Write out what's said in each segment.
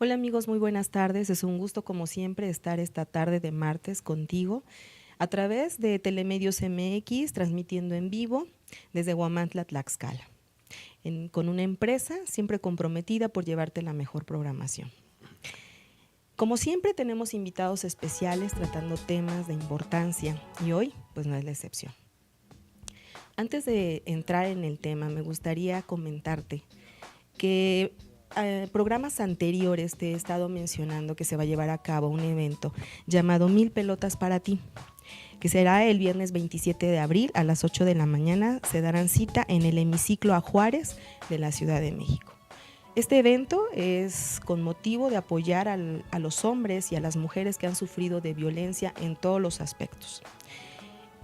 Hola amigos, muy buenas tardes. Es un gusto como siempre estar esta tarde de martes contigo a través de Telemedios MX, transmitiendo en vivo desde Huamantla, Tlaxcala, con una empresa siempre comprometida por llevarte la mejor programación. Como siempre tenemos invitados especiales tratando temas de importancia y hoy pues no es la excepción. Antes de entrar en el tema me gustaría comentarte que programas anteriores te he estado mencionando que se va a llevar a cabo un evento llamado 1000 pelotas para ti, que será el viernes 27 de abril a las 8 de la mañana. Se darán cita en el hemiciclo Ajuárez de la Ciudad de México. Este evento es con motivo de apoyar a los hombres y a las mujeres que han sufrido de violencia en todos los aspectos.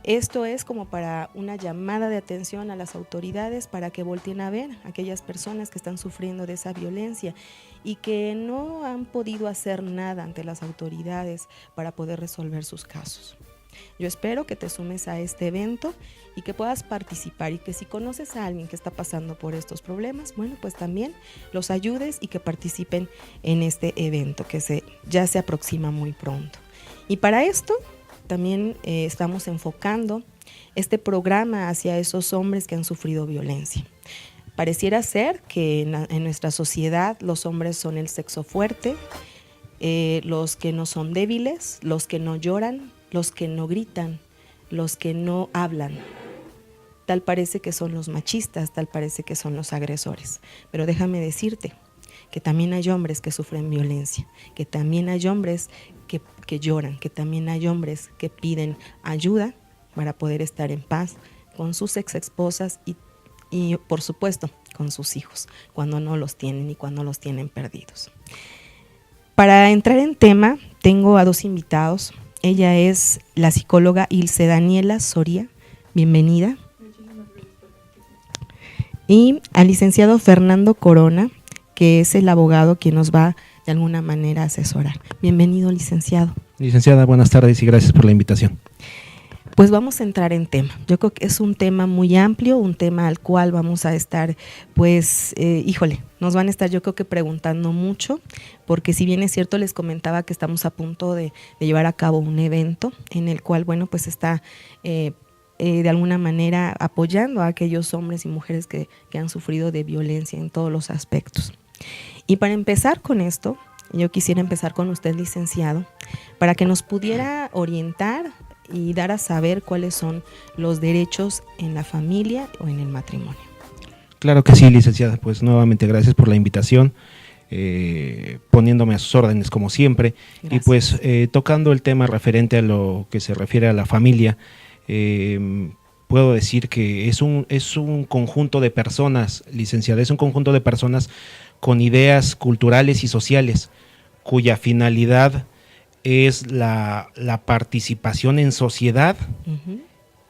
Esto es como para una llamada de atención a las autoridades para que volteen a ver a aquellas personas que están sufriendo de esa violencia y que no han podido hacer nada ante las autoridades para poder resolver sus casos. Yo espero que te sumes a este evento y que puedas participar, y que si conoces a alguien que está pasando por estos problemas, bueno, pues también los ayudes y que participen en este evento que ya se aproxima muy pronto. Y para esto también estamos enfocando este programa hacia esos hombres que han sufrido violencia. Pareciera ser que en nuestra sociedad los hombres son el sexo fuerte, los que no son débiles, los que no lloran, los que no gritan, los que no hablan. Tal parece que son los machistas, tal parece que son los agresores. Pero déjame decirte que también hay hombres que sufren violencia, que también hay hombres que lloran, que también hay hombres que piden ayuda para poder estar en paz con sus ex esposas y por supuesto con sus hijos, cuando no los tienen y cuando los tienen perdidos. Para entrar en tema, tengo a dos invitados. Ella es la psicóloga Ilse Daniela Soria, bienvenida. Y al licenciado Fernando Corona, que es el abogado quien nos va de alguna manera a asesorar. Bienvenido, licenciado. Licenciada, buenas tardes y gracias por la invitación. Pues vamos a entrar en tema. Yo creo que es un tema muy amplio, un tema al cual vamos a estar, pues, nos van a estar yo creo que preguntando mucho, porque si bien es cierto, les comentaba que estamos a punto de llevar a cabo un evento en el cual, bueno, pues está de alguna manera apoyando a aquellos hombres y mujeres que han sufrido de violencia en todos los aspectos. Y para empezar con esto, yo quisiera empezar con usted, licenciado, para que nos pudiera orientar y dar a saber cuáles son los derechos en la familia o en el matrimonio. Claro que sí, licenciada, pues nuevamente gracias por la invitación, poniéndome a sus órdenes como siempre. Gracias. Y pues tocando el tema referente a lo que se refiere a la familia, puedo decir que es un conjunto de personas, licenciada, es un conjunto de personas con ideas culturales y sociales, cuya finalidad es la participación en sociedad,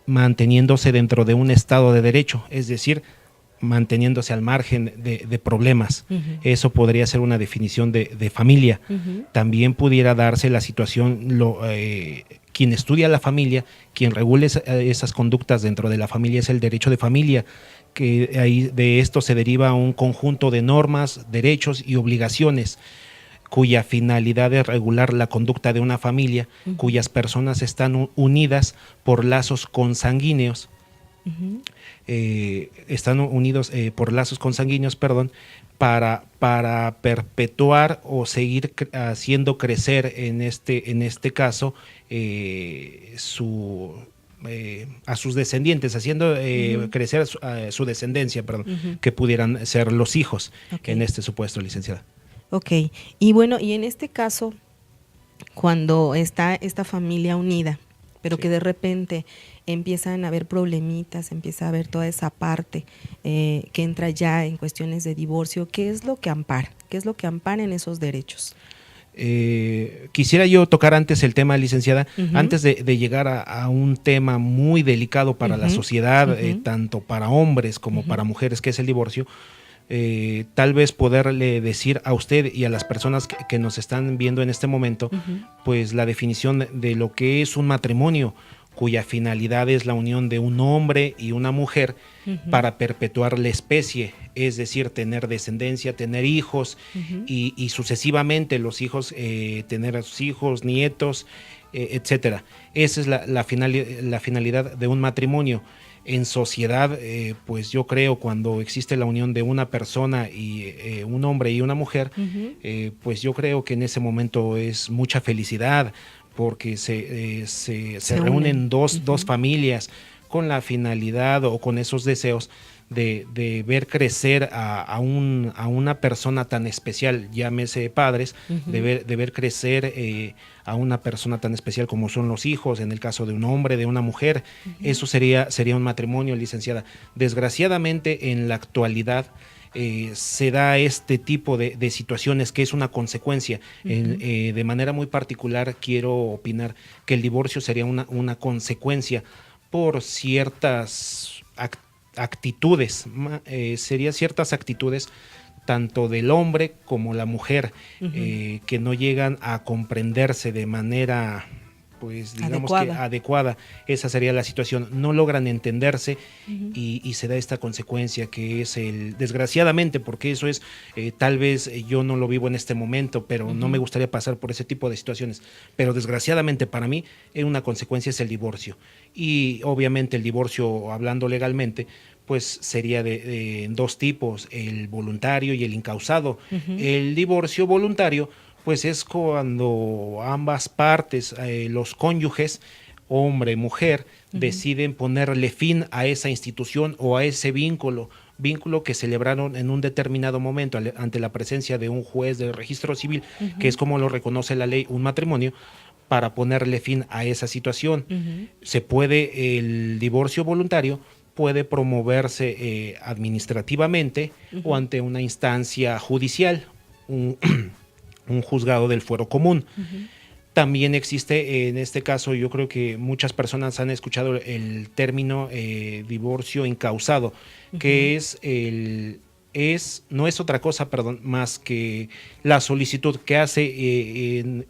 manteniéndose dentro de un estado de derecho, es decir, manteniéndose al margen de problemas. Eso podría ser una definición de familia. También pudiera darse la situación, quien estudia la familia, quien regule esas conductas dentro de la familia es el derecho de familia, que ahí de esto se deriva un conjunto de normas, derechos y obligaciones, cuya finalidad es regular la conducta de una familia, cuyas personas están unidas por lazos consanguíneos, están unidos por lazos consanguíneos, para perpetuar o seguir haciendo crecer en este caso a sus descendientes, haciendo crecer su descendencia, que pudieran ser los hijos, en este supuesto, licenciada. Ok, y bueno, y en este caso, cuando está esta familia unida, pero que de repente empiezan a haber problemitas, empieza a haber toda esa parte que entra ya en cuestiones de divorcio, ¿qué es lo que ampara? ¿Qué es lo que ampara en esos derechos? Quisiera yo tocar antes el tema, licenciada, antes de llegar a un tema muy delicado para la sociedad, tanto para hombres como para mujeres, que es el divorcio. Tal vez poderle decir a usted y a las personas que nos están viendo en este momento, pues la definición de lo que es un matrimonio, cuya finalidad es la unión de un hombre y una mujer para perpetuar la especie, es decir, tener descendencia, tener hijos y sucesivamente los hijos, tener a sus hijos, nietos, etcétera. Esa es la finalidad de un matrimonio. En sociedad, pues yo creo cuando existe la unión de una persona y un hombre y una mujer, pues yo creo que en ese momento es mucha felicidad porque se reúnen dos familias con la finalidad o con esos deseos de ver crecer a una persona tan especial, llámese padres, de ver crecer a una persona tan especial como son los hijos, en el caso de un hombre, de una mujer. Eso sería un matrimonio, licenciada. Desgraciadamente, en la actualidad, se da este tipo de situaciones que es una consecuencia. De manera muy particular, quiero opinar que el divorcio sería una consecuencia por ciertas actitudes, serían ciertas actitudes tanto del hombre como la mujer, que no llegan a comprenderse de manera, pues digamos que adecuada. Esa sería la situación, no logran entenderse y se da esta consecuencia que es desgraciadamente, porque eso es, tal vez yo no lo vivo en este momento, pero no me gustaría pasar por ese tipo de situaciones, pero desgraciadamente para mí una consecuencia es el divorcio. Y obviamente el divorcio, hablando legalmente, pues sería de dos tipos, el voluntario y el incausado. El divorcio voluntario pues es cuando ambas partes, los cónyuges, hombre, mujer, deciden ponerle fin a esa institución o a ese vínculo que celebraron en un determinado momento ante la presencia de un juez de registro civil, que es como lo reconoce la ley, un matrimonio, para ponerle fin a esa situación. El divorcio voluntario puede promoverse administrativamente o ante una instancia judicial, un juzgado del fuero común. También existe, en este caso, yo creo que muchas personas han escuchado el término divorcio incausado, que no es otra cosa, más que la solicitud que hace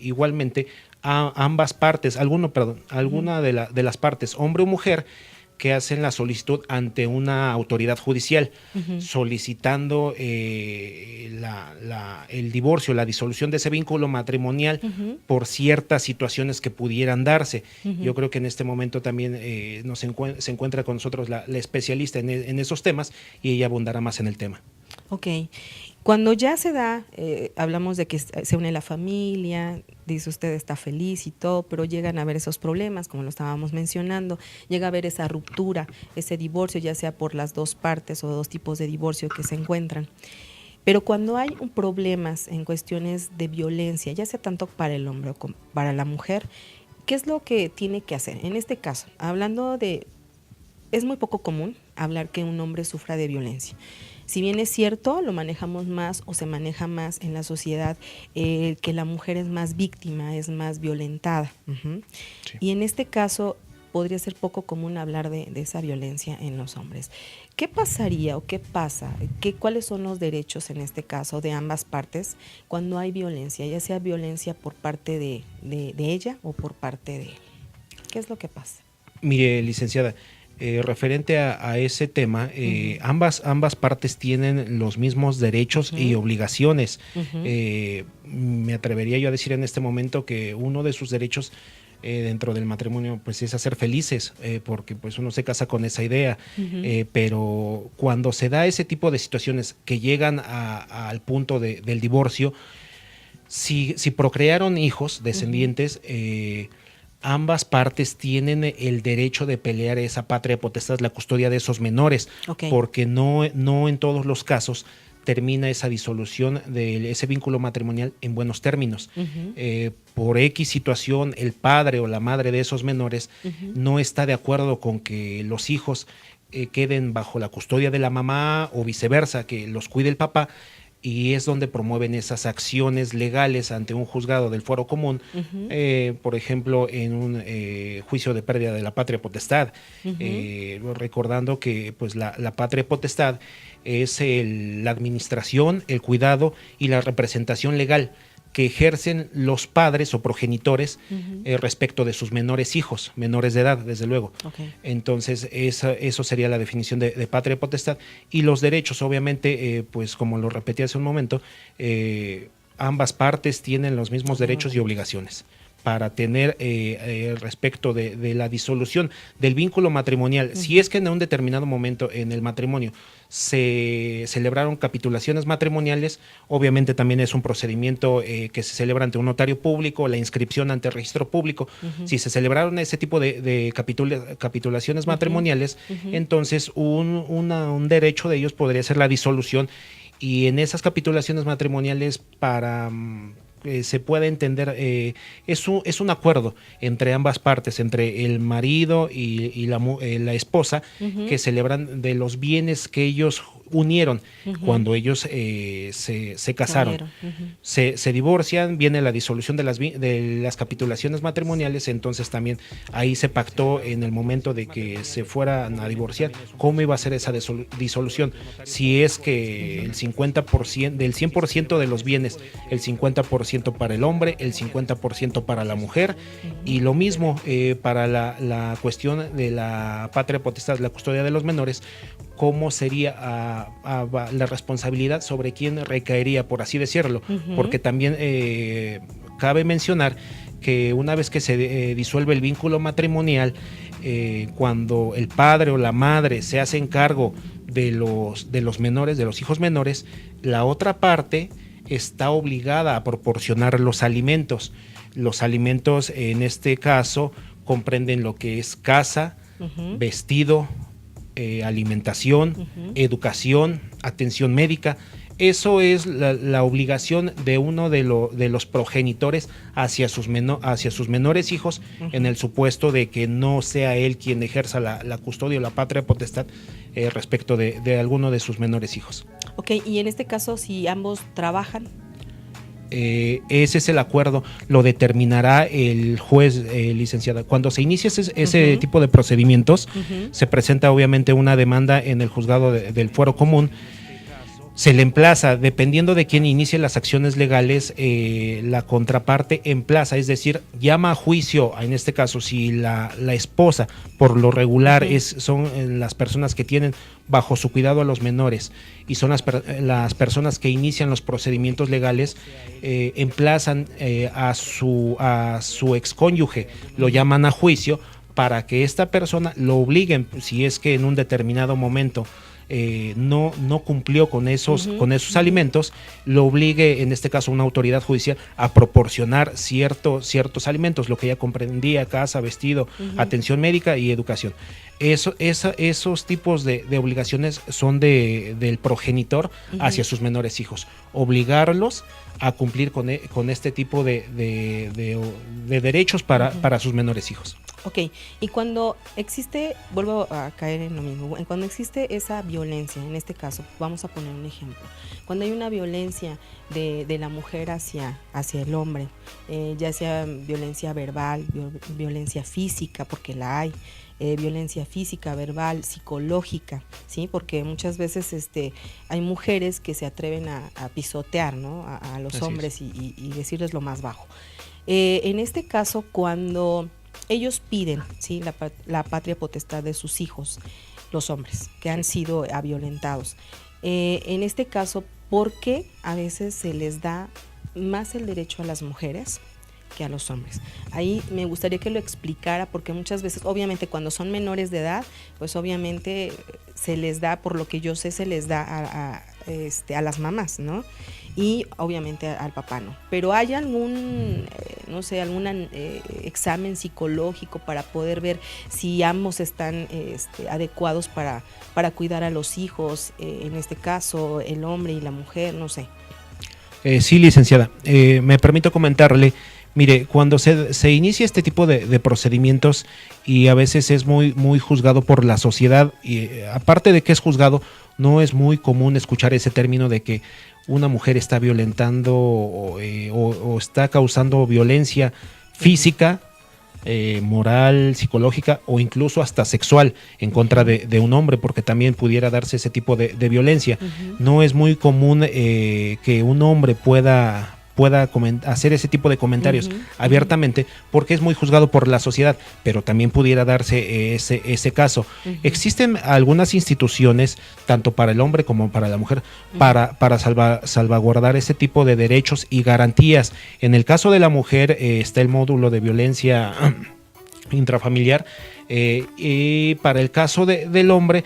igualmente a ambas partes, alguna de las partes, hombre o mujer, que hacen la solicitud ante una autoridad judicial, solicitando el divorcio, la disolución de ese vínculo matrimonial por ciertas situaciones que pudieran darse. Yo creo que en este momento también se encuentra con nosotros la especialista en esos temas y ella abundará más en el tema. Ok. Cuando ya se da, hablamos de que se une la familia, dice usted está feliz y todo, pero llegan a haber esos problemas, como lo estábamos mencionando, llega a haber esa ruptura, ese divorcio, ya sea por las dos partes o dos tipos de divorcio que se encuentran. Pero cuando hay problemas en cuestiones de violencia, ya sea tanto para el hombre como para la mujer, ¿qué es lo que tiene que hacer? En este caso, es muy poco común hablar que un hombre sufra de violencia. Si bien es cierto, lo manejamos más o se maneja más en la sociedad, que la mujer es más víctima, es más violentada. Sí. Y en este caso podría ser poco común hablar de esa violencia en los hombres. ¿Qué pasaría o qué pasa? ¿Cuáles son los derechos en este caso de ambas partes cuando hay violencia, ya sea violencia por parte de ella o por parte de él? ¿Qué es lo que pasa? Mire, licenciada, referente a ese tema, ambas partes tienen los mismos derechos y obligaciones. Me atrevería yo a decir en este momento que uno de sus derechos dentro del matrimonio pues es hacer felices, porque pues uno se casa con esa idea, pero cuando se da ese tipo de situaciones que llegan al punto del divorcio, si procrearon hijos descendientes, ambas partes tienen el derecho de pelear esa patria potestad, la custodia de esos menores, porque no en todos los casos termina esa disolución de ese vínculo matrimonial en buenos términos. Por X situación, el padre o la madre de esos menores no está de acuerdo con que los hijos queden bajo la custodia de la mamá o viceversa, que los cuide el papá, y es donde promueven esas acciones legales ante un juzgado del fuero común, por ejemplo, en un juicio de pérdida de la patria potestad, recordando que pues la patria potestad es la administración, el cuidado y la representación legal que ejercen los padres o progenitores respecto de sus menores hijos, menores de edad, desde luego. Okay. Entonces, eso sería la definición de patria potestad. Y los derechos, obviamente, pues como lo repetí hace un momento, ambas partes tienen los mismos derechos y obligaciones para tener respecto de la disolución del vínculo matrimonial. Si es que en un determinado momento en el matrimonio se celebraron capitulaciones matrimoniales, obviamente también es un procedimiento que se celebra ante un notario público, la inscripción ante el registro público. Si se celebraron ese tipo de capitulaciones matrimoniales, entonces un derecho de ellos podría ser la disolución, y en esas capitulaciones matrimoniales se puede entender, es un acuerdo entre ambas partes, entre el marido y la esposa, que celebran de los bienes que ellos unieron cuando ellos se casaron. Se divorcian, viene la disolución de las capitulaciones matrimoniales, entonces también ahí se pactó en el momento de que se fueran a divorciar cómo iba a ser esa disolución, si es que el 50% del 100% de los bienes, el 50% para el hombre, el 50% para la mujer, y lo mismo para la cuestión de la patria potestad, la custodia de los menores, cómo sería la responsabilidad, sobre quién recaería, por así decirlo, porque también cabe mencionar que una vez que se disuelve el vínculo matrimonial, cuando el padre o la madre se hacen cargo de los menores, de los hijos menores, la otra parte está obligada a proporcionar los alimentos. Los alimentos en este caso comprenden lo que es casa, vestido, alimentación, educación, atención médica. Eso es la obligación de uno de los progenitores hacia sus menores hijos, en el supuesto de que no sea él quien ejerza la custodia o la patria potestad respecto de alguno de sus menores hijos. Ok, y en este caso, si ambos trabajan. Ese es el acuerdo, lo determinará el juez, licenciada. Cuando se inicia ese tipo de procedimientos, se presenta obviamente una demanda en el juzgado del fuero común. Se le emplaza, dependiendo de quién inicie las acciones legales, la contraparte emplaza, es decir, llama a juicio, en este caso, si la esposa, por lo regular, son las personas que tienen bajo su cuidado a los menores, y son las personas que inician los procedimientos legales, emplazan a su excónyuge, lo llaman a juicio, para que esta persona lo obliguen, si es que en un determinado momento no cumplió con esos alimentos, lo obligue, en este caso una autoridad judicial, a proporcionar ciertos alimentos, lo que ya comprendía: casa, vestido, atención médica y educación. Esos tipos de obligaciones son del progenitor hacia sus menores hijos, obligarlos a cumplir con este tipo de derechos para sus menores hijos. Ok, y cuando existe, vuelvo a caer en lo mismo, cuando existe esa violencia, en este caso, vamos a poner un ejemplo, cuando hay una violencia de la mujer hacia el hombre, ya sea violencia verbal, violencia física, porque la hay, violencia física, verbal, psicológica, ¿sí? Porque muchas veces hay mujeres que se atreven a pisotear, ¿no? a los hombres y decirles lo más bajo. En este caso, cuando ellos piden, ¿sí?, la patria potestad de sus hijos, los hombres que han sido violentados, en este caso, ¿por qué a veces se les da más el derecho a las mujeres que a los hombres? Ahí me gustaría que lo explicara, porque muchas veces, obviamente, cuando son menores de edad, pues obviamente se les da, por lo que yo sé, se les da a las mamás, ¿no? Y obviamente al papá no. Pero ¿hay algún examen psicológico para poder ver si ambos están adecuados para cuidar a los hijos, en este caso el hombre y la mujer, no sé? Sí, licenciada, me permito comentarle. Mire, cuando se inicia este tipo de procedimientos, y a veces es muy juzgado por la sociedad, y aparte de que es juzgado, no es muy común escuchar ese término de que una mujer está violentando o está causando violencia física, moral, psicológica o incluso hasta sexual en contra de un hombre, porque también pudiera darse ese tipo de violencia. No es muy común que un hombre pueda pueda hacer ese tipo de comentarios abiertamente, porque es muy juzgado por la sociedad, pero también pudiera darse ese caso. Existen algunas instituciones, tanto para el hombre como para la mujer, para salvaguardar ese tipo de derechos y garantías. En el caso de la mujer está el módulo de violencia intrafamiliar, y para el caso del hombre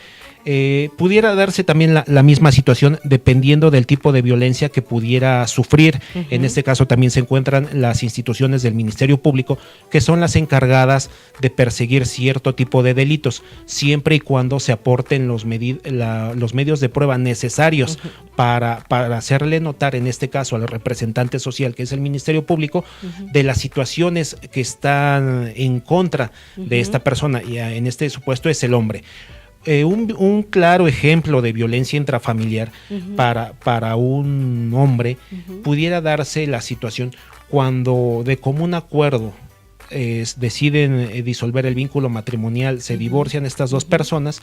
pudiera darse también la misma situación dependiendo del tipo de violencia que pudiera sufrir. En este caso también se encuentran las instituciones del Ministerio Público, que son las encargadas de perseguir cierto tipo de delitos, siempre y cuando se aporten los medios de prueba necesarios para hacerle notar, en este caso al representante social, que es el Ministerio Público, de las situaciones que están en contra de esta persona, y en este supuesto es el hombre. Un claro ejemplo de violencia intrafamiliar para un hombre pudiera darse la situación cuando de común acuerdo deciden disolver el vínculo matrimonial, se divorcian estas dos personas,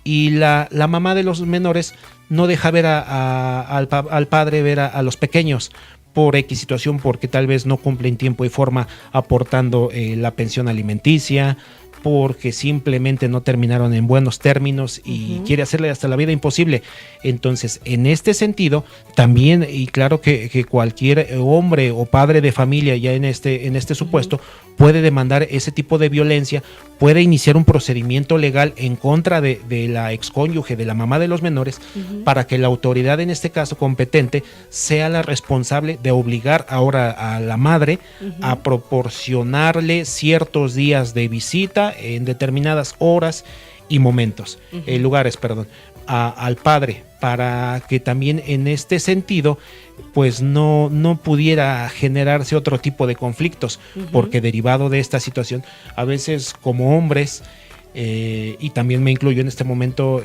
y la mamá de los menores no deja ver al padre ver a los pequeños por X situación, porque tal vez no cumple en tiempo y forma aportando la pensión alimenticia, porque simplemente no terminaron en buenos términos y quiere hacerle hasta la vida imposible. Entonces, en este sentido, también, y claro que cualquier hombre o padre de familia ya en este supuesto puede demandar ese tipo de violencia, puede iniciar un procedimiento legal en contra de la excónyuge, de la mamá de los menores, para que la autoridad, en este caso competente, sea la responsable de obligar ahora a la madre a proporcionarle ciertos días de visita en determinadas horas y momentos, lugares, perdón, al padre, para que también en este sentido pues no pudiera generarse otro tipo de conflictos, porque derivado de esta situación, a veces como hombres, y también me incluyo en este momento,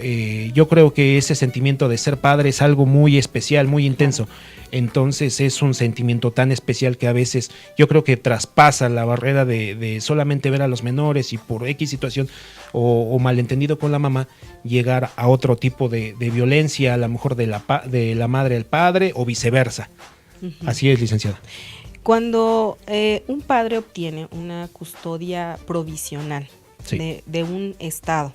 yo creo que ese sentimiento de ser padre es algo muy especial, muy intenso. Entonces es un sentimiento tan especial que a veces yo creo que traspasa la barrera de solamente ver a los menores y por X situación o malentendido con la mamá, llegar a otro tipo de violencia, a lo mejor de la madre al padre o viceversa. Así es, licenciada. Cuando un padre obtiene una custodia provisional de un estado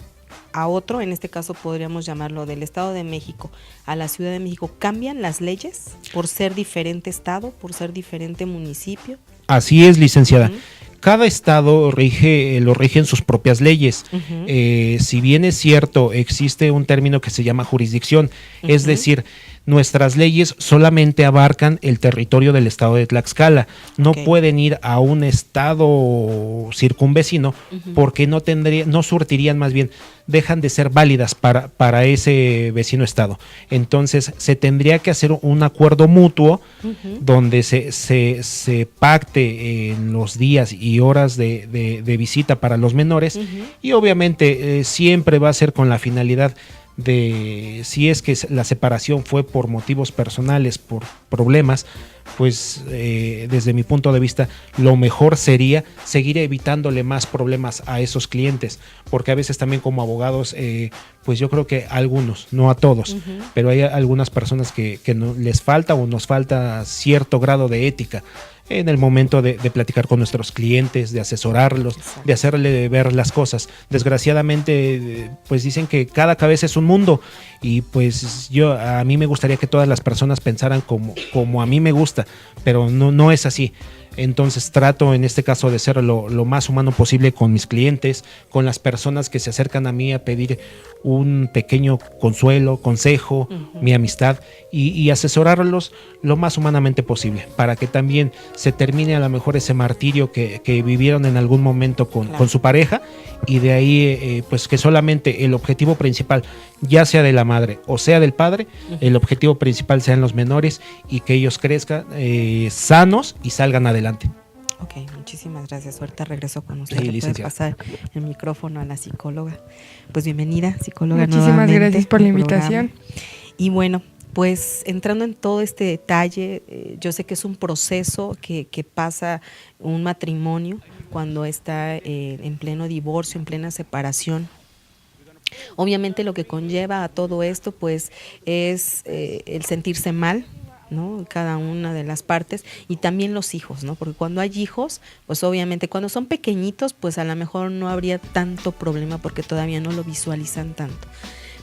a otro, en este caso podríamos llamarlo del Estado de México a la Ciudad de México, ¿cambian las leyes por ser diferente estado, por ser diferente municipio? Así es, licenciada. Cada estado lo rigen sus propias leyes. Si bien es cierto, existe un término que se llama jurisdicción, es decir, nuestras leyes solamente abarcan el territorio del estado de Tlaxcala, no pueden ir a un estado circunvecino, porque no surtirían, más bien dejan de ser válidas para ese vecino estado. Entonces se tendría que hacer un acuerdo mutuo donde se pacte en los días y horas de visita para los menores, y obviamente siempre va a ser con la finalidad de, si es que la separación fue por motivos personales, por problemas, pues desde mi punto de vista lo mejor sería seguir evitándole más problemas a esos clientes, porque a veces también como abogados, pues yo creo que a algunos, no a todos, pero hay algunas personas que no, les falta o nos falta cierto grado de ética en el momento de platicar con nuestros clientes, de asesorarlos, de hacerle ver las cosas. Desgraciadamente, pues dicen que cada cabeza es un mundo, y pues a mí me gustaría que todas las personas pensaran como a mí me gusta, pero no es así. Entonces trato en este caso de ser lo más humano posible con mis clientes, con las personas que se acercan a mí a pedir un pequeño consuelo, consejo, mi amistad, y asesorarlos lo más humanamente posible, para que también se termine a lo mejor ese martirio que vivieron en algún momento con su pareja, y de ahí pues que solamente el objetivo principal, ya sea de la madre o sea del padre, el objetivo principal sean los menores, y que ellos crezcan sanos y salgan adelante. Ok, muchísimas gracias. Ahorita regreso con usted. Sí, puede pasar el micrófono a la psicóloga. Pues bienvenida, psicóloga. Muchísimas gracias por la invitación. Y bueno, pues entrando en todo este detalle, yo sé que es un proceso que pasa un matrimonio cuando está en pleno divorcio, en plena separación. Obviamente lo que conlleva a todo esto pues es el sentirse mal, ¿no? Cada una de las partes, y también los hijos, ¿no? Porque cuando hay hijos, pues obviamente cuando son pequeñitos, pues a lo mejor no habría tanto problema porque todavía no lo visualizan tanto.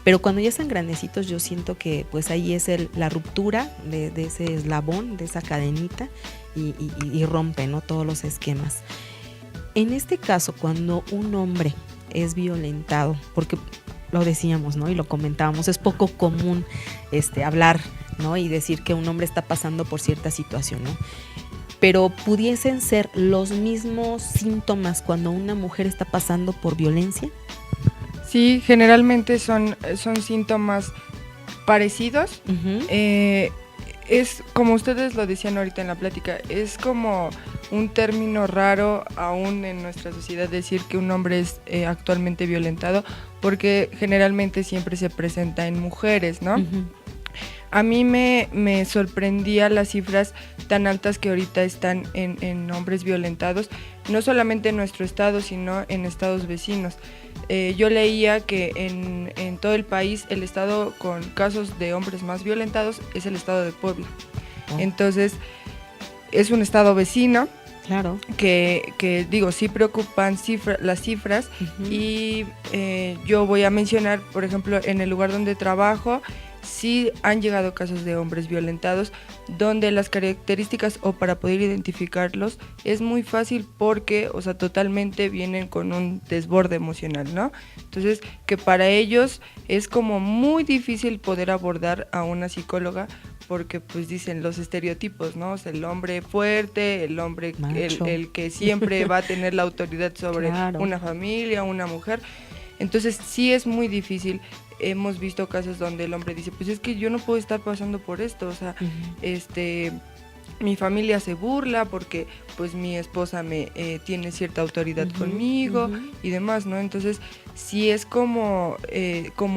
Pero cuando ya están grandecitos, yo siento que pues ahí es la ruptura de ese eslabón, de esa cadenita, y rompe, ¿no? Todos los esquemas. En este caso, cuando un hombre es violentado, porque lo decíamos, ¿no? Y lo comentábamos, es poco común hablar, ¿no? Y decir que un hombre está pasando por cierta situación, ¿no? Pero pudiesen ser los mismos síntomas cuando una mujer está pasando por violencia. Sí, generalmente son síntomas parecidos. Uh-huh. Es como ustedes lo decían ahorita en la plática, es como un término raro aún en nuestra sociedad decir que un hombre es actualmente violentado, porque generalmente siempre se presenta en mujeres, ¿no? Uh-huh. A mí me sorprendía las cifras tan altas que ahorita están en hombres violentados, no solamente en nuestro estado, sino en estados vecinos. Yo leía que en todo el país el estado con casos de hombres más violentados es el estado de Puebla. Oh. Entonces, es un estado vecino. Claro. Que digo, sí preocupan las cifras. Uh-huh. Y yo voy a mencionar, por ejemplo, en el lugar donde trabajo, sí han llegado casos de hombres violentados, donde las características o para poder identificarlos es muy fácil porque, o sea, totalmente vienen con un desborde emocional, ¿no? Entonces, que para ellos es como muy difícil poder abordar a una psicóloga porque pues dicen los estereotipos, ¿no? O sea, el hombre fuerte, el hombre el que siempre va a tener la autoridad sobre claro. Una familia, una mujer. Entonces, sí es muy difícil. Hemos visto casos donde el hombre dice, pues es que yo no puedo estar pasando por esto, o sea, uh-huh. Mi familia se burla porque pues mi esposa tiene cierta autoridad uh-huh, conmigo uh-huh. y demás, ¿no? Entonces sí es como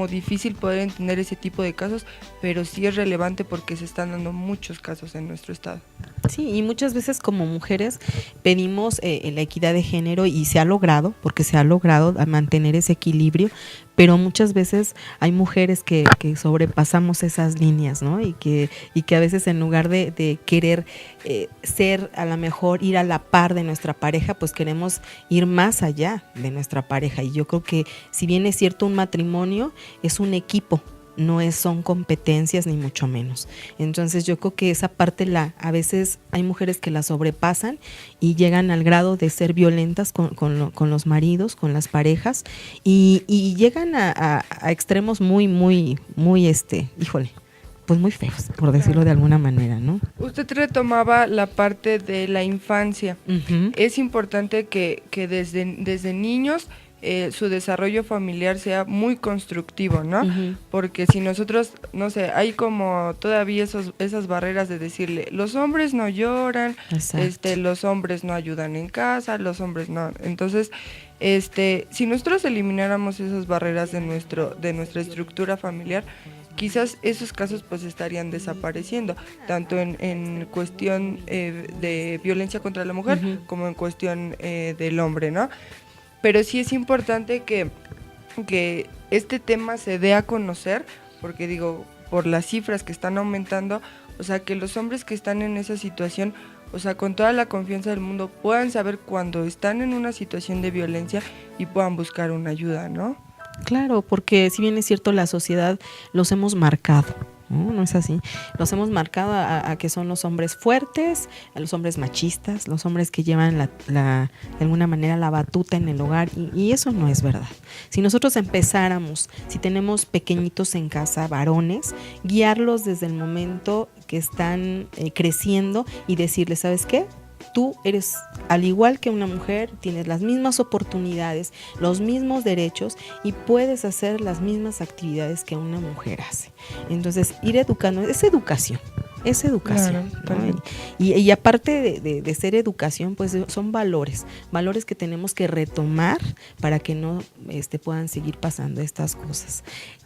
difícil poder entender ese tipo de casos, pero sí es relevante porque se están dando muchos casos en nuestro estado. Sí, y muchas veces como mujeres pedimos la equidad de género y se ha logrado, porque se ha logrado mantener ese equilibrio, pero muchas veces hay mujeres que sobrepasamos esas líneas, ¿no? Y que a veces en lugar de querer ser a lo mejor ir a la par de nuestra pareja, pues queremos ir más allá de nuestra pareja. Y yo creo que si bien es cierto un matrimonio, es un equipo. No son competencias ni mucho menos. Entonces yo creo que esa parte a veces hay mujeres que la sobrepasan y llegan al grado de ser violentas con los maridos, con las parejas y llegan a extremos muy, muy, muy híjole, pues muy feos, por decirlo de alguna manera, ¿no? Usted retomaba la parte de la infancia. Uh-huh. Es importante que desde niños su desarrollo familiar sea muy constructivo, ¿no? Uh-huh. Porque si nosotros, no sé, hay como todavía esas barreras de decirle, los hombres no lloran, los hombres no ayudan en casa, los hombres no. Entonces, si nosotros elimináramos esas barreras de nuestra estructura familiar, quizás esos casos pues estarían desapareciendo, tanto en cuestión de violencia contra la mujer uh-huh. como en cuestión del hombre, ¿no? Pero sí es importante que este tema se dé a conocer, porque digo, por las cifras que están aumentando, o sea, que los hombres que están en esa situación, o sea, con toda la confianza del mundo, puedan saber cuando están en una situación de violencia y puedan buscar una ayuda, ¿no? Claro, porque si bien es cierto, la sociedad los hemos marcado. No es así. Los hemos marcado a que son los hombres fuertes, a los hombres machistas, los hombres que llevan de alguna manera la batuta en el hogar y eso no es verdad. Si nosotros empezáramos, si tenemos pequeñitos en casa, varones, guiarlos desde el momento que están creciendo y decirles, ¿sabes qué? Tú eres, al igual que una mujer, tienes las mismas oportunidades, los mismos derechos y puedes hacer las mismas actividades que una mujer hace. Entonces, ir educando, es educación. Claro, ¿no? Y aparte de ser educación, pues son valores que tenemos que retomar para que no puedan seguir pasando estas cosas.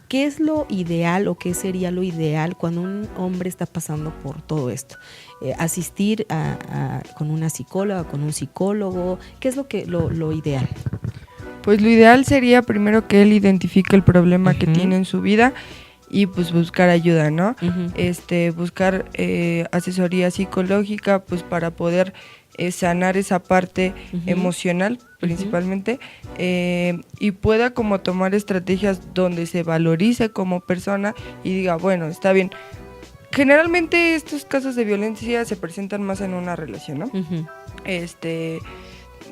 ¿Qué es lo ideal o qué sería lo ideal cuando un hombre está pasando por todo esto? Asistir con una psicóloga, con un psicólogo, ¿qué es lo ideal? Pues lo ideal sería primero que él identifique el problema uh-huh. que tiene en su vida y pues buscar ayuda, ¿no? Ujú. Buscar asesoría psicológica pues para poder sanar esa parte Ujú. emocional principalmente, y pueda como tomar estrategias donde se valorice como persona y diga, bueno, está bien. Generalmente estos casos de violencia se presentan más en una relación, ¿no? Ujú.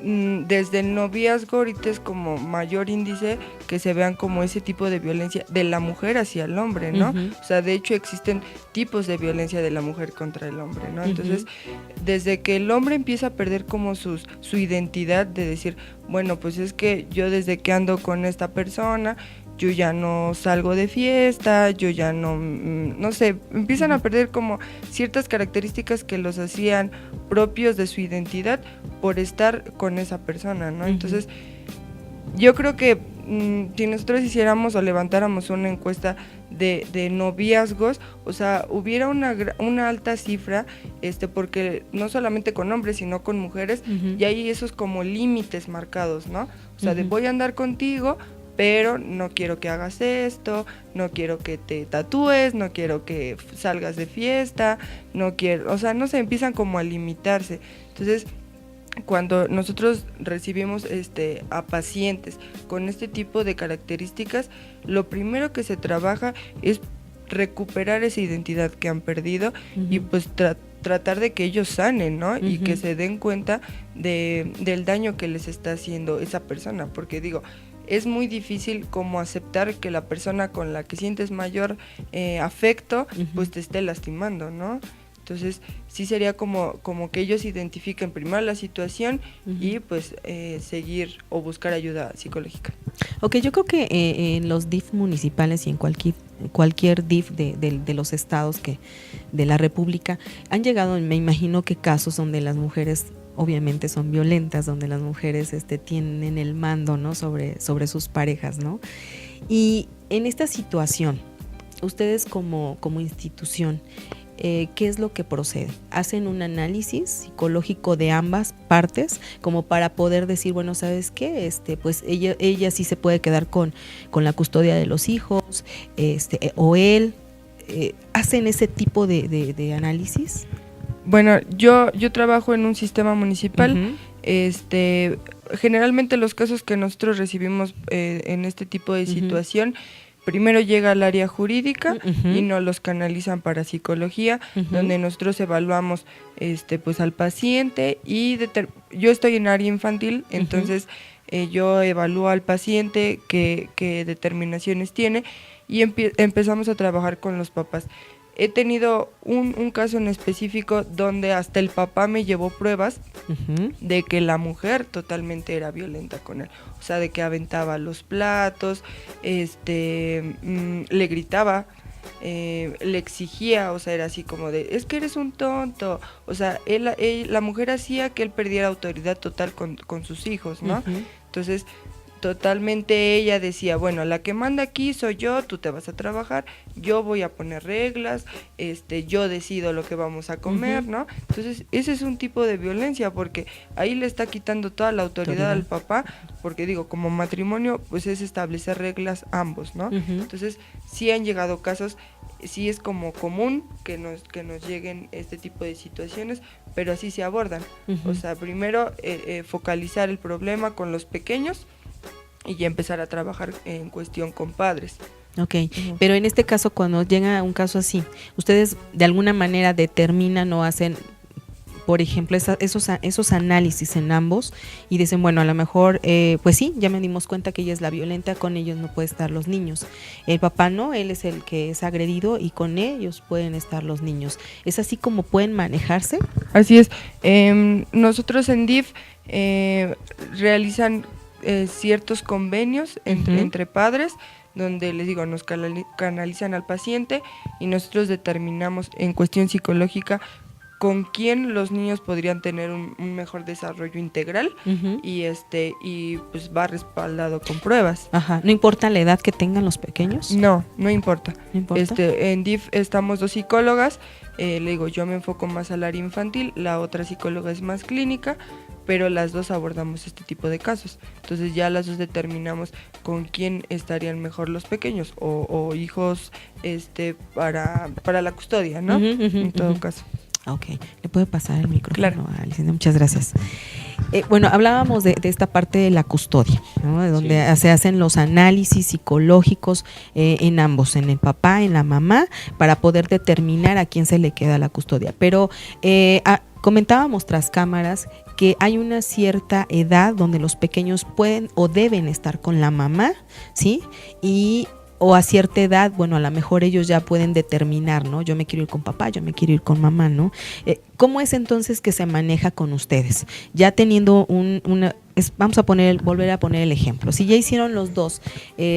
Desde el noviazgo ahorita es como mayor índice que se vean como ese tipo de violencia de la mujer hacia el hombre, ¿no? Ujú. O sea, de hecho existen tipos de violencia de la mujer contra el hombre, ¿no? Entonces, desde que el hombre empieza a perder como su identidad de decir, bueno, pues es que yo desde que ando con esta persona, yo ya no salgo de fiesta, yo ya no sé, empiezan a perder como ciertas características que los hacían propios de su identidad por estar con esa persona, ¿no? Entonces, yo creo que si nosotros hiciéramos o levantáramos una encuesta de noviazgos, o sea, hubiera una alta cifra, porque no solamente con hombres, sino con mujeres, y hay esos como límites marcados, ¿no? O sea, de voy a andar contigo, pero no quiero que hagas esto, no quiero que te tatúes, no quiero que salgas de fiesta, no quiero, o sea, no se empiezan como a limitarse. Entonces, cuando nosotros recibimos a pacientes con este tipo de características, lo primero que se trabaja es recuperar esa identidad que han perdido y pues tratar de que ellos sanen, ¿no? Y que se den cuenta del daño que les está haciendo esa persona, porque digo, es muy difícil como aceptar que la persona con la que sientes mayor afecto, pues te esté lastimando, ¿no? Entonces, sí sería como que ellos identifiquen primero la situación y pues seguir o buscar ayuda psicológica. Ok, yo creo que en los DIF municipales y en cualquier DIF de los estados de la República han llegado, me imagino que casos donde las mujeres obviamente son violentas, donde las mujeres tienen el mando, ¿no? sobre sus parejas, ¿no? Y en esta situación, ustedes como institución, ¿qué es lo que procede? ¿Hacen un análisis psicológico de ambas partes como para poder decir, bueno, ¿sabes qué? Pues ella sí se puede quedar con la custodia de los hijos, o él? ¿Hacen ese tipo de análisis? Bueno, yo trabajo en un sistema municipal. Generalmente los casos que nosotros recibimos en este tipo de situación, primero llega al área jurídica y nos los canalizan para psicología, donde nosotros evaluamos pues al paciente y yo estoy en área infantil, entonces yo evalúo al paciente qué determinaciones tiene y empezamos a trabajar con los papás. He tenido un caso en específico donde hasta el papá me llevó pruebas de que la mujer totalmente era violenta con él. O sea, de que aventaba los platos, le gritaba, le exigía, o sea, era así como de, es que eres un tonto. O sea, la mujer hacía que él perdiera autoridad total con sus hijos, ¿no? Entonces, totalmente ella decía, bueno, la que manda aquí soy yo, tú te vas a trabajar, yo voy a poner reglas, yo decido lo que vamos a comer, ¿no? Entonces, ese es un tipo de violencia, porque ahí le está quitando toda la autoridad al papá, porque digo, como matrimonio, pues es establecer reglas ambos, ¿no? Entonces, sí han llegado casos, sí es como común que nos lleguen este tipo de situaciones, pero así se abordan. O sea, primero focalizar el problema con los pequeños, y ya empezar a trabajar en cuestión con padres. Ok, pero en este caso, cuando llega un caso así, ¿ustedes de alguna manera determinan o hacen, por ejemplo, esos análisis en ambos y dicen, bueno, a lo mejor, pues sí, ya me dimos cuenta que ella es la violenta, con ellos no pueden estar los niños? El papá no, él es el que es agredido y con ellos pueden estar los niños. ¿Es así como pueden manejarse? Así es. Nosotros en DIF realizan ciertos convenios entre padres, donde les digo, nos canalizan al paciente y nosotros determinamos en cuestión psicológica con quién los niños podrían tener un mejor desarrollo integral y pues va respaldado con pruebas. Ajá, ¿no importa la edad que tengan los pequeños? No importa. ¿No importa? En DIF estamos 2 psicólogas, le digo, yo me enfoco más al área infantil, la otra psicóloga es más clínica, pero las dos abordamos este tipo de casos. Entonces ya las dos determinamos con quién estarían mejor los pequeños o hijos para la custodia, ¿no? En todo caso. Ok, le puede pasar el micrófono Claro. a Licenciada. Muchas gracias. Bueno, hablábamos de esta parte de la custodia, ¿no? De donde se hacen los análisis psicológicos en ambos, en el papá, en la mamá, para poder determinar a quién se le queda la custodia. Pero comentábamos tras cámaras que hay una cierta edad donde los pequeños pueden o deben estar con la mamá, ¿sí? O a cierta edad, bueno, a lo mejor ellos ya pueden determinar, ¿no? Yo me quiero ir con papá, yo me quiero ir con mamá, ¿no? ¿Cómo es entonces que se maneja con ustedes? Ya teniendo vamos a volver a poner el ejemplo. Si ya hicieron los dos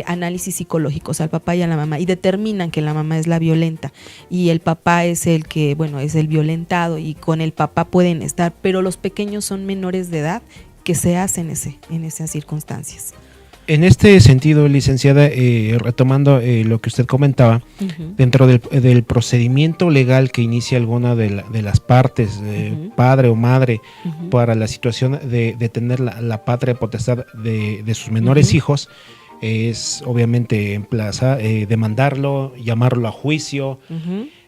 análisis psicológicos, al papá y a la mamá, y determinan que la mamá es la violenta y el papá es el que, bueno, es el violentado y con el papá pueden estar, pero los pequeños son menores de edad, ¿qué se hace en esas circunstancias? En este sentido, licenciada, retomando lo que usted comentaba, dentro del procedimiento legal que inicia alguna de las partes, padre o madre, para la situación de tener la patria potestad de sus menores hijos, es obviamente demandarlo, llamarlo a juicio.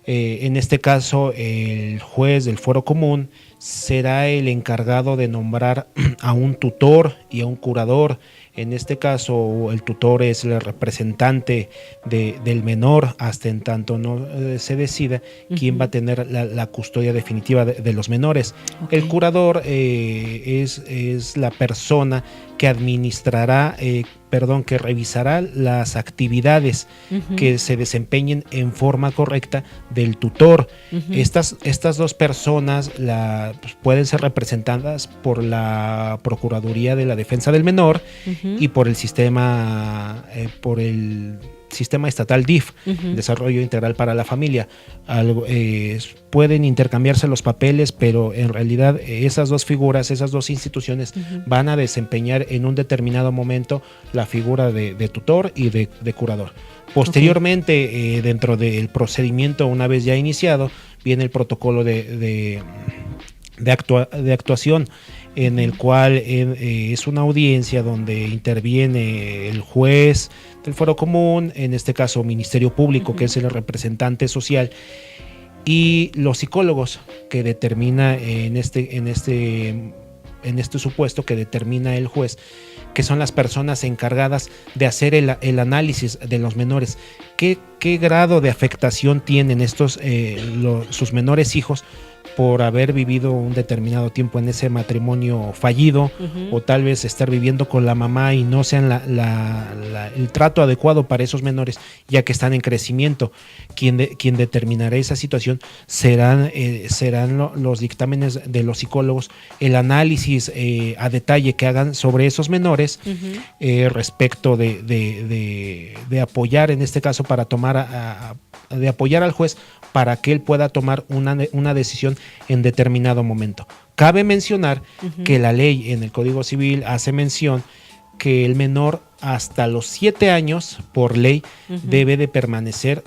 En este caso, el juez del Foro Común será el encargado de nombrar a un tutor y a un curador. En este caso, el tutor es el representante del menor hasta en tanto no se decida quién va a tener la custodia definitiva de los menores. Okay. El curador es la persona que administrará, que revisará las actividades que se desempeñen en forma correcta del tutor. Estas dos personas pueden ser representadas por la Procuraduría de la Defensa del Menor y por el sistema estatal DIF, Desarrollo Integral para la Familia. Pueden intercambiarse los papeles, pero en realidad esas dos figuras, esas dos instituciones van a desempeñar en un determinado momento la figura de tutor y de curador. Posteriormente, dentro del procedimiento, una vez ya iniciado, viene el protocolo de actuación, en el cual es una audiencia donde interviene el juez del Foro Común, en este caso Ministerio Público, que es el representante social, y los psicólogos que determina en este supuesto que determina el juez, que son las personas encargadas de hacer el análisis de los menores. ¿Qué grado de afectación tienen sus menores hijos por haber vivido un determinado tiempo en ese matrimonio fallido, o tal vez estar viviendo con la mamá y no sean el trato adecuado para esos menores, ya que están en crecimiento? Quien determinará esa situación serán los dictámenes de los psicólogos, el análisis a detalle que hagan sobre esos menores, respecto de apoyar, en este caso, para tomar de apoyar al juez para que él pueda tomar una decisión en determinado momento. Cabe mencionar que la ley en el Código Civil hace mención que el menor hasta los 7 años, por ley, debe de permanecer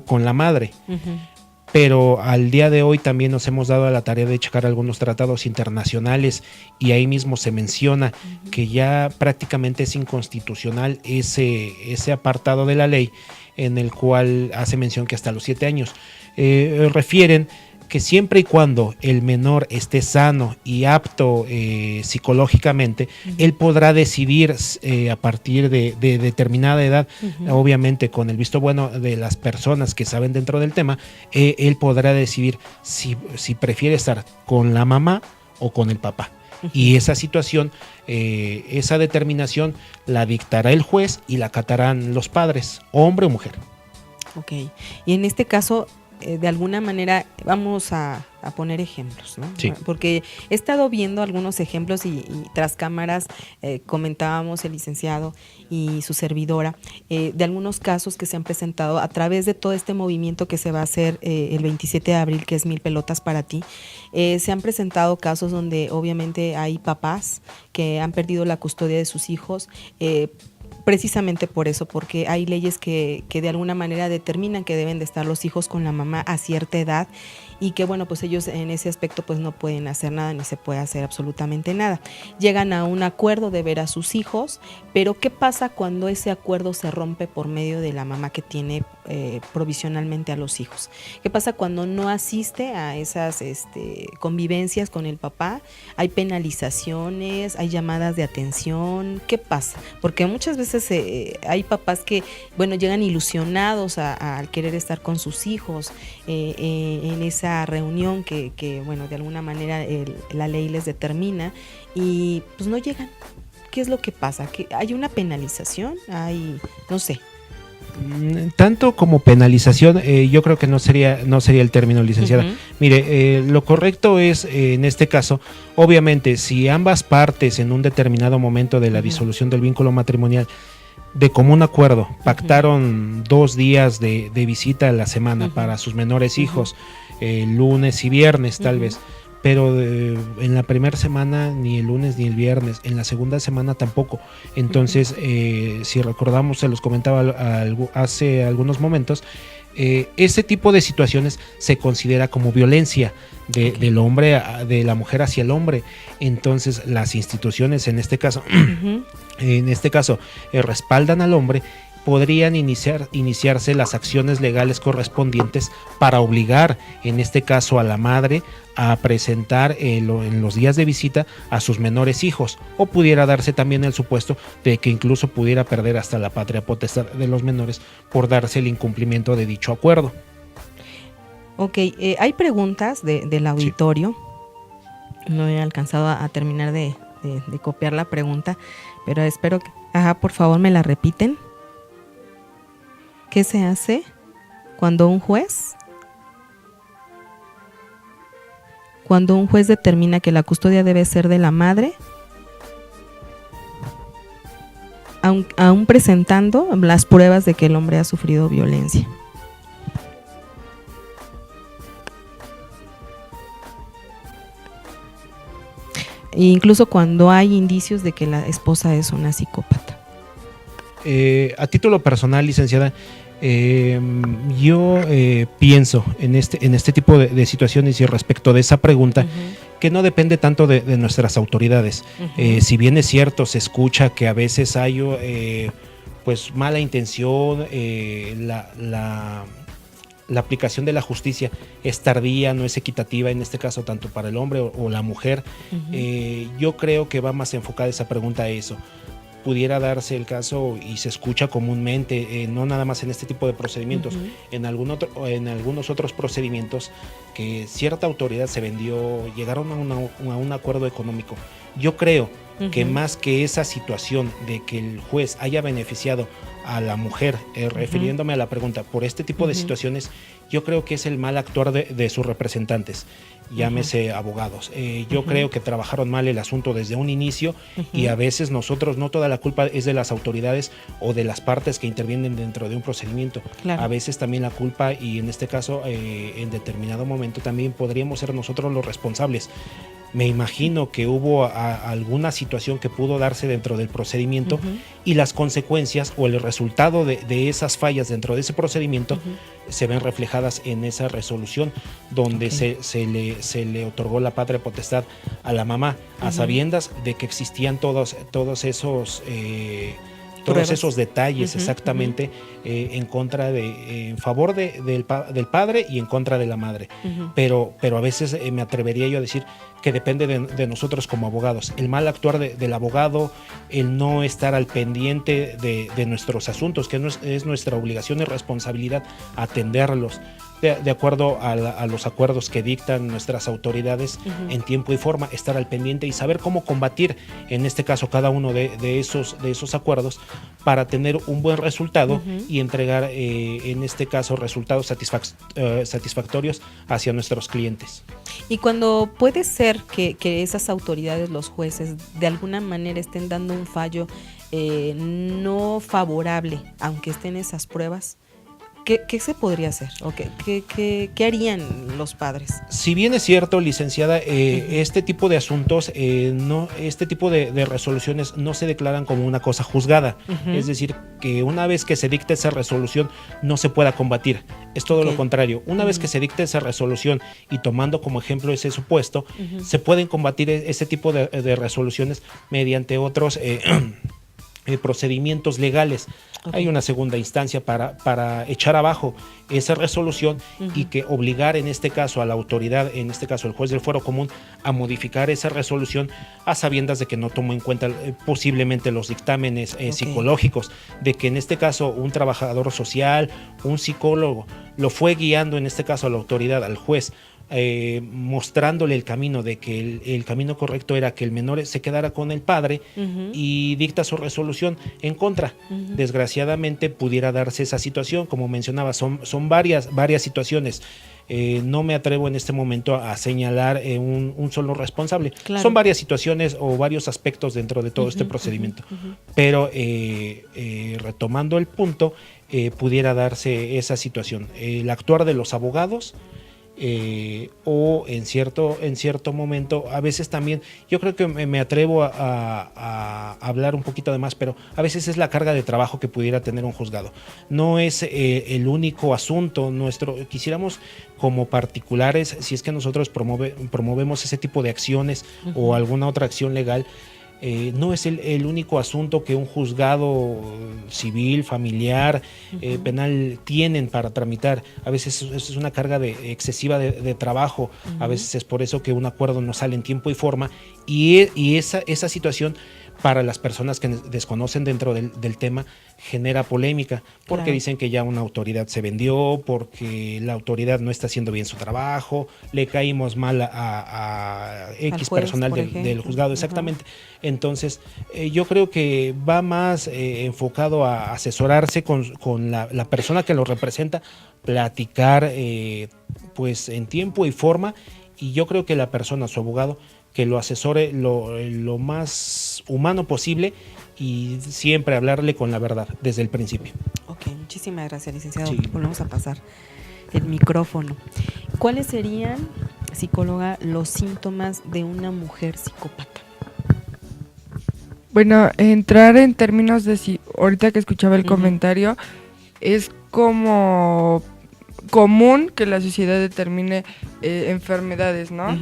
con la madre. Pero al día de hoy también nos hemos dado a la tarea de checar algunos tratados internacionales, y ahí mismo se menciona que ya prácticamente es inconstitucional ese apartado de la ley, en el cual hace mención que hasta los 7 años. Refieren que siempre y cuando el menor esté sano y apto psicológicamente, él podrá decidir a partir de determinada edad, obviamente con el visto bueno de las personas que saben dentro del tema, él podrá decidir si prefiere estar con la mamá o con el papá. Y esa situación, esa determinación la dictará el juez y la acatarán los padres, hombre o mujer. Ok, y en este caso, de alguna manera, vamos a poner ejemplos, ¿no? Sí. Porque he estado viendo algunos ejemplos y tras cámaras comentábamos el licenciado y su servidora de algunos casos que se han presentado a través de todo este movimiento que se va a hacer el 27 de abril, que es 1000 pelotas para ti. Se han presentado casos donde obviamente hay papás que han perdido la custodia de sus hijos precisamente por eso, porque hay leyes que de alguna manera determinan que deben de estar los hijos con la mamá a cierta edad y que bueno, pues ellos en ese aspecto pues no pueden hacer nada ni se puede hacer absolutamente nada. Llegan a un acuerdo de ver a sus hijos, pero ¿qué pasa cuando ese acuerdo se rompe por medio de la mamá que tiene provisionalmente a los hijos? ¿Qué pasa cuando no asiste a esas convivencias con el papá? Hay penalizaciones, hay llamadas de atención. ¿Qué pasa? Porque muchas veces hay papás que, bueno, llegan ilusionados al querer estar con sus hijos en esa reunión que bueno, de alguna manera la ley les determina y pues no llegan. ¿Qué es lo que pasa? ¿Que hay una penalización? Hay, no sé. Tanto como penalización, yo creo que no sería el término, licenciada. Uh-huh. Mire, lo correcto es, en este caso, obviamente, si ambas partes en un determinado momento de la disolución del vínculo matrimonial de común acuerdo pactaron 2 días de visita a la semana para sus menores hijos, lunes y viernes tal vez, pero en la primera semana ni el lunes ni el viernes, en la segunda semana tampoco. Entonces, si recordamos, se los comentaba hace algunos momentos, ese tipo de situaciones se considera como violencia del hombre, de la mujer hacia el hombre. Entonces, las instituciones en este caso, respaldan al hombre. Podrían iniciarse las acciones legales correspondientes para obligar, en este caso, a la madre a presentar en los días de visita a sus menores hijos, o pudiera darse también el supuesto de que incluso pudiera perder hasta la patria potestad de los menores por darse el incumplimiento de dicho acuerdo. Ok, hay preguntas del auditorio. Sí. No he alcanzado a terminar de copiar la pregunta, pero espero que, por favor, me la repiten. ¿Qué se hace cuando un juez determina que la custodia debe ser de la madre, aún presentando las pruebas de que el hombre ha sufrido violencia? E incluso cuando hay indicios de que la esposa es una psicópata. A título personal, licenciada, yo pienso en este tipo de situaciones y respecto de esa pregunta, que no depende tanto de nuestras autoridades. Si bien es cierto, se escucha que a veces hay pues mala intención, la aplicación de la justicia es tardía, no es equitativa, en este caso tanto para el hombre o la mujer. Yo creo que va más enfocada esa pregunta a eso. Pudiera darse el caso, y se escucha comúnmente, no nada más en este tipo de procedimientos, en algunos otros procedimientos, que cierta autoridad se vendió, llegaron a un acuerdo económico. Yo creo que más que esa situación de que el juez haya beneficiado a la mujer, refiriéndome a la pregunta, por este tipo de situaciones, yo creo que es el mal actuar de sus representantes, llámese abogados. Yo creo que trabajaron mal el asunto desde un inicio, y a veces nosotros, no toda la culpa es de las autoridades o de las partes que intervienen dentro de un procedimiento. Claro. A veces también la culpa, y en este caso, en determinado momento también podríamos ser nosotros los responsables. Me imagino que hubo alguna situación que pudo darse dentro del procedimiento, y las consecuencias o el resultado de esas fallas dentro de ese procedimiento se ven reflejadas en esa resolución donde se le otorgó la patria potestad a la mamá, a sabiendas de que existían todos esos detalles, exactamente, en favor del padre y en contra de la madre. Pero a veces me atrevería yo a decir que depende de nosotros como abogados. El mal actuar del abogado, el no estar al pendiente de nuestros asuntos, que es nuestra obligación y responsabilidad atenderlos de acuerdo a los acuerdos que dictan nuestras autoridades en tiempo y forma, estar al pendiente y saber cómo combatir, en este caso, cada uno de esos acuerdos para tener un buen resultado y entregar, en este caso, resultados satisfactorios hacia nuestros clientes. Y cuando puede ser que esas autoridades, los jueces, de alguna manera estén dando un fallo no favorable, aunque estén esas pruebas, ¿Qué se podría hacer? ¿O qué harían los padres? Si bien es cierto, licenciada, este tipo de asuntos, este tipo de resoluciones no se declaran como una cosa juzgada. Es decir, que una vez que se dicta esa resolución no se pueda combatir. Es todo lo contrario. Una vez que se dicta esa resolución y tomando como ejemplo ese supuesto, se pueden combatir ese tipo de resoluciones mediante otros procedimientos legales. Hay una segunda instancia para echar abajo esa resolución y que obligar en este caso a la autoridad, en este caso el juez del fuero común, a modificar esa resolución a sabiendas de que no tomó en cuenta posiblemente los dictámenes psicológicos, de que en este caso un trabajador social, un psicólogo, lo fue guiando en este caso a la autoridad, al juez, mostrándole el camino, de que el camino correcto era que el menor se quedara con el padre y dicta su resolución en contra. Desgraciadamente pudiera darse esa situación, como mencionaba, son varias situaciones. No me atrevo en este momento a señalar un solo responsable. Claro. Son varias situaciones o varios aspectos dentro de todo este procedimiento. Pero retomando el punto, pudiera darse esa situación. El actuar de los abogados, o en cierto momento, a veces también, yo creo que me atrevo a hablar un poquito de más, pero a veces es la carga de trabajo que pudiera tener un juzgado. No es el único asunto quisiéramos como particulares, si es que nosotros promovemos ese tipo de acciones o alguna otra acción legal, no es el único asunto que un juzgado civil, familiar, penal tienen para tramitar. A veces es una carga excesiva de trabajo, a veces es por eso que un acuerdo no sale en tiempo y forma, y esa situación para las personas que desconocen dentro del tema genera polémica, porque dicen que ya una autoridad se vendió, porque la autoridad no está haciendo bien su trabajo, le caímos mal a X juez, personal del juzgado, exactamente. Entonces, yo creo que va más enfocado a asesorarse con la persona que lo representa, platicar pues en tiempo y forma, y yo creo que la persona, su abogado, que lo asesore lo más humano posible y siempre hablarle con la verdad desde el principio. Ok, muchísimas gracias, licenciado. Sí. Volvemos a pasar el micrófono. ¿Cuáles serían, psicóloga, los síntomas de una mujer psicópata? Bueno, entrar en términos de ahorita que escuchaba el comentario, es como común que la sociedad determine enfermedades, ¿no?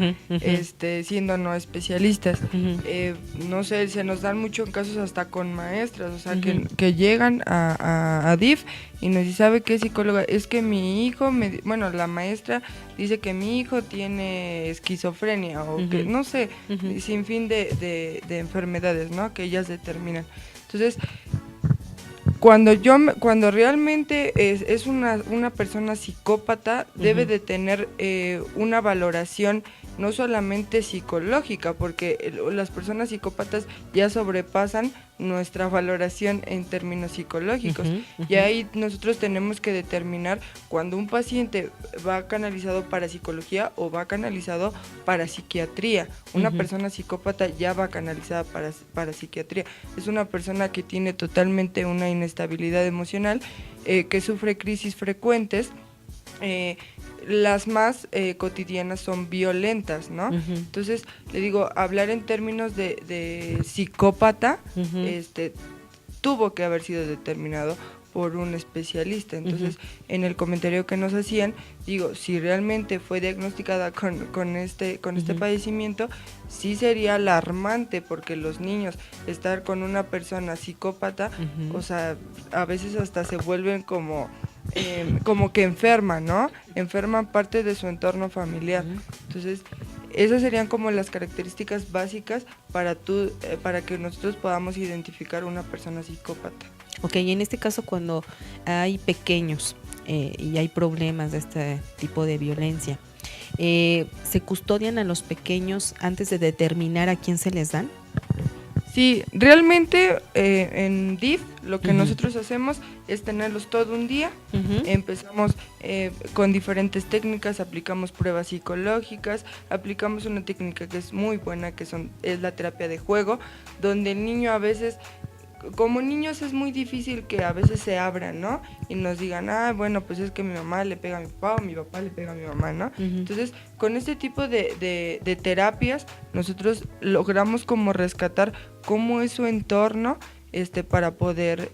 Siendo no especialistas. No sé, se nos dan mucho casos hasta con maestras, o sea, que llegan a DIF y nos dice, ¿sabe qué, psicóloga? Es que mi hijo, la maestra dice que mi hijo tiene esquizofrenia o que, no sé, sin fin de enfermedades, ¿no? Que ellas determinan. Entonces, cuando realmente es una persona psicópata, debe de tener una valoración no solamente psicológica, porque las personas psicópatas ya sobrepasan nuestra valoración en términos psicológicos. Y ahí nosotros tenemos que determinar cuando un paciente va canalizado para psicología o va canalizado para psiquiatría. Una persona psicópata ya va canalizada para psiquiatría. Es una persona que tiene totalmente una inestabilidad emocional, que sufre crisis frecuentes. Las más cotidianas son violentas, ¿no? Entonces, le digo, hablar en términos de psicópata, tuvo que haber sido determinado por un especialista. Entonces, en el comentario que nos hacían, digo, si realmente fue diagnosticada con este padecimiento, sí sería alarmante, porque los niños, estar con una persona psicópata, o sea, a veces hasta se vuelven como que enferman, ¿no? Enferman parte de su entorno familiar. Entonces, esas serían como las características básicas para que nosotros podamos identificar una persona psicópata. Ok, y en este caso, cuando hay pequeños y hay problemas de este tipo de violencia, ¿se custodian a los pequeños antes de determinar a quién se les dan? Sí, realmente en DIF lo que nosotros hacemos es tenerlos todo un día. Empezamos con diferentes técnicas, aplicamos pruebas psicológicas, aplicamos una técnica que es muy buena, es la terapia de juego, donde el niño a veces como niños es muy difícil que a veces se abran, ¿no? Y nos digan, bueno, pues es que mi mamá le pega a mi papá o mi papá le pega a mi mamá, ¿no? Entonces, con este tipo de terapias, nosotros logramos como rescatar cómo es su entorno para poder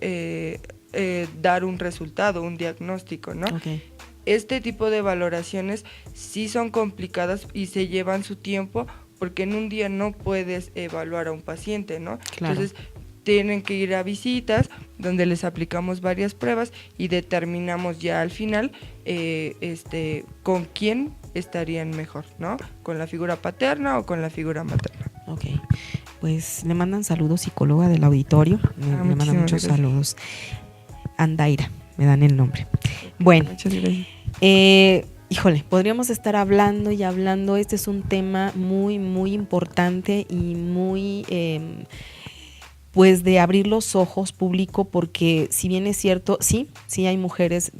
dar un resultado, un diagnóstico, ¿no? Okay. Este tipo de valoraciones sí son complicadas y se llevan su tiempo, porque en un día no puedes evaluar a un paciente, ¿no? Claro. Entonces, tienen que ir a visitas donde les aplicamos varias pruebas y determinamos ya al final con quién estarían mejor, ¿no? Con la figura paterna o con la figura materna. Ok, pues le mandan saludos, psicóloga del auditorio, le mandan muchos saludos. Andaira, me dan el nombre. Bueno, muchas gracias. Híjole, podríamos estar hablando y hablando. Este es un tema muy, muy importante y muy pues de abrir los ojos público, porque si bien es cierto, sí hay mujeres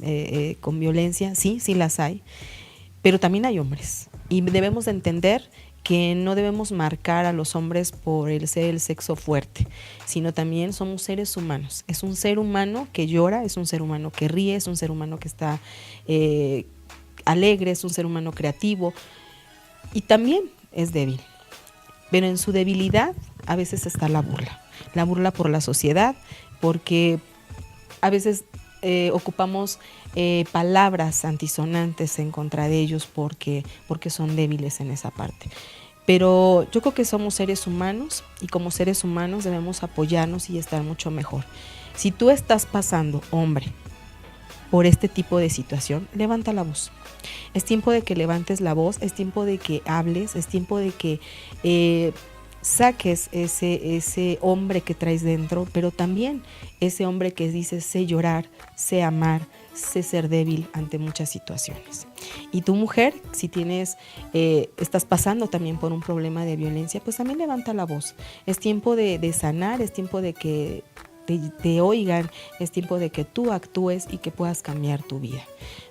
con violencia, sí las hay, pero también hay hombres, y debemos de entender que no debemos marcar a los hombres por el ser el sexo fuerte, sino también somos seres humanos. Es un ser humano que llora, es un ser humano que ríe, es un ser humano que está alegre, es un ser humano creativo, y también es débil, pero en su debilidad a veces está la burla por la sociedad, porque a veces ocupamos palabras antisonantes en contra de ellos porque son débiles en esa parte. Pero yo creo que somos seres humanos, y como seres humanos debemos apoyarnos y estar mucho mejor. Si tú estás pasando, hombre, por este tipo de situación, levanta la voz. Es tiempo de que levantes la voz, es tiempo de que hables, es tiempo de que saques ese hombre que traes dentro, pero también ese hombre que dice sé llorar, sé amar, sé ser débil ante muchas situaciones. Y tu mujer, si estás pasando también por un problema de violencia, pues también levanta la voz. Es tiempo de sanar, es tiempo de que te oigan, es tiempo de que tú actúes y que puedas cambiar tu vida.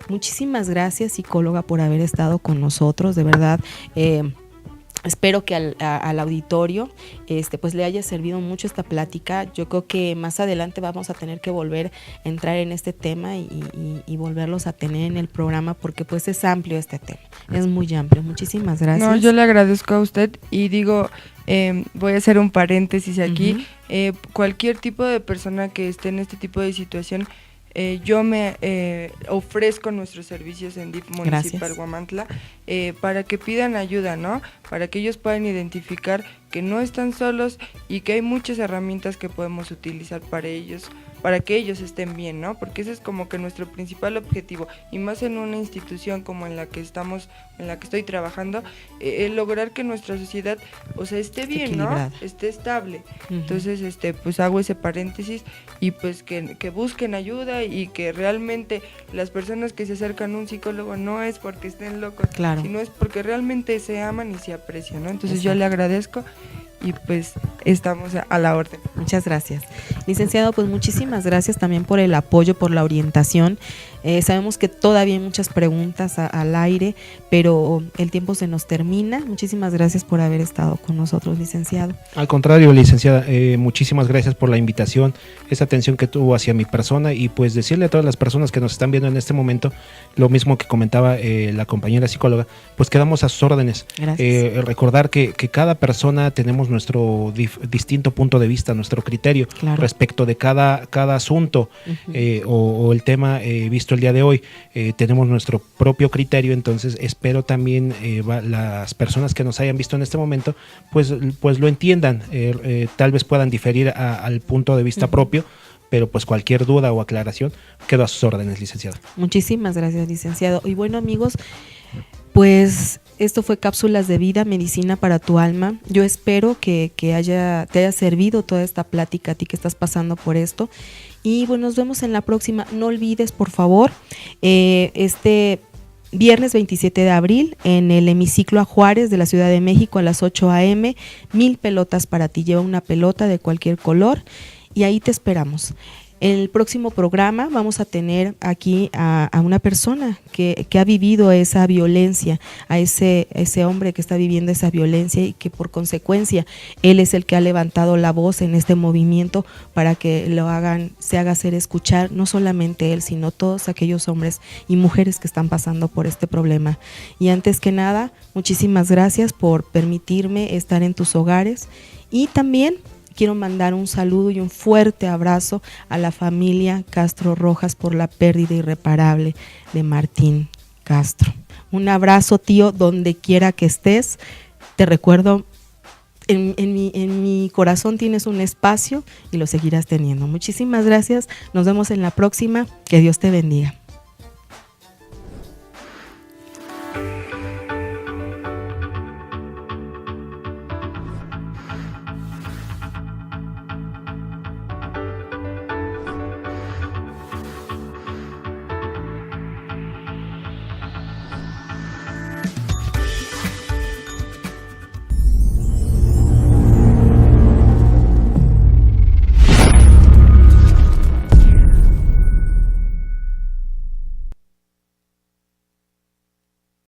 Muchísimas gracias, psicóloga, por haber estado con nosotros, de verdad. Espero que al auditorio pues le haya servido mucho esta plática. Yo creo que más adelante vamos a tener que volver a entrar en este tema y volverlos a tener en el programa, porque pues es amplio este tema, es muy amplio. Muchísimas gracias. No, yo le agradezco a usted y digo, voy a hacer un paréntesis aquí. Cualquier tipo de persona que esté en este tipo de situación, yo me ofrezco nuestros servicios en DIF Municipal Huamantla para que pidan ayuda, ¿no? Para que ellos puedan identificar que no están solos y que hay muchas herramientas que podemos utilizar para ellos, para que ellos estén bien, ¿no? Porque ese es como que nuestro principal objetivo, y más en una institución como en la que estamos, en la que estoy trabajando, lograr que nuestra sociedad, o sea, esté bien, ¿no? Esté estable. Entonces, pues hago ese paréntesis, y pues que busquen ayuda, y que realmente las personas que se acercan a un psicólogo no es porque estén locos, sino es porque realmente se aman y se aprecian, ¿no? Entonces yo le agradezco, y pues estamos a la orden. Muchas gracias. Licenciado, pues muchísimas gracias también por el apoyo, por la orientación. Sabemos que todavía hay muchas preguntas al aire, pero el tiempo se nos termina. Muchísimas gracias por haber estado con nosotros, licenciado. Al contrario, licenciada, muchísimas gracias por la invitación, esa atención que tuvo hacia mi persona, y pues decirle a todas las personas que nos están viendo en este momento, lo mismo que comentaba la compañera psicóloga, pues quedamos a sus órdenes. Recordar que cada persona tenemos nuestro distinto punto de vista, nuestro criterio respecto de cada asunto o el tema visto el día de hoy. Tenemos nuestro propio criterio, entonces espero también las personas que nos hayan visto en este momento pues lo entiendan, tal vez puedan diferir al punto de vista propio, pero pues cualquier duda o aclaración quedo a sus órdenes, licenciado. Muchísimas gracias, licenciado. Y bueno, amigos, pues esto fue Cápsulas de Vida, Medicina para tu Alma. Yo espero que te haya servido toda esta plática a ti que estás pasando por esto. Y bueno, nos vemos en la próxima. No olvides, por favor, este viernes 27 de abril en el hemiciclo a Juárez de la Ciudad de México a las 8 a.m. 1000 pelotas para ti. Lleva una pelota de cualquier color y ahí te esperamos. El próximo programa vamos a tener aquí a una persona que ha vivido esa violencia, a ese hombre que está viviendo esa violencia y que por consecuencia él es el que ha levantado la voz en este movimiento para que se haga hacer escuchar, no solamente él, sino todos aquellos hombres y mujeres que están pasando por este problema. Y antes que nada, muchísimas gracias por permitirme estar en tus hogares, y también quiero mandar un saludo y un fuerte abrazo a la familia Castro Rojas por la pérdida irreparable de Martín Castro. Un abrazo, tío, donde quiera que estés. Te recuerdo, en mi corazón tienes un espacio y lo seguirás teniendo. Muchísimas gracias. Nos vemos en la próxima. Que Dios te bendiga.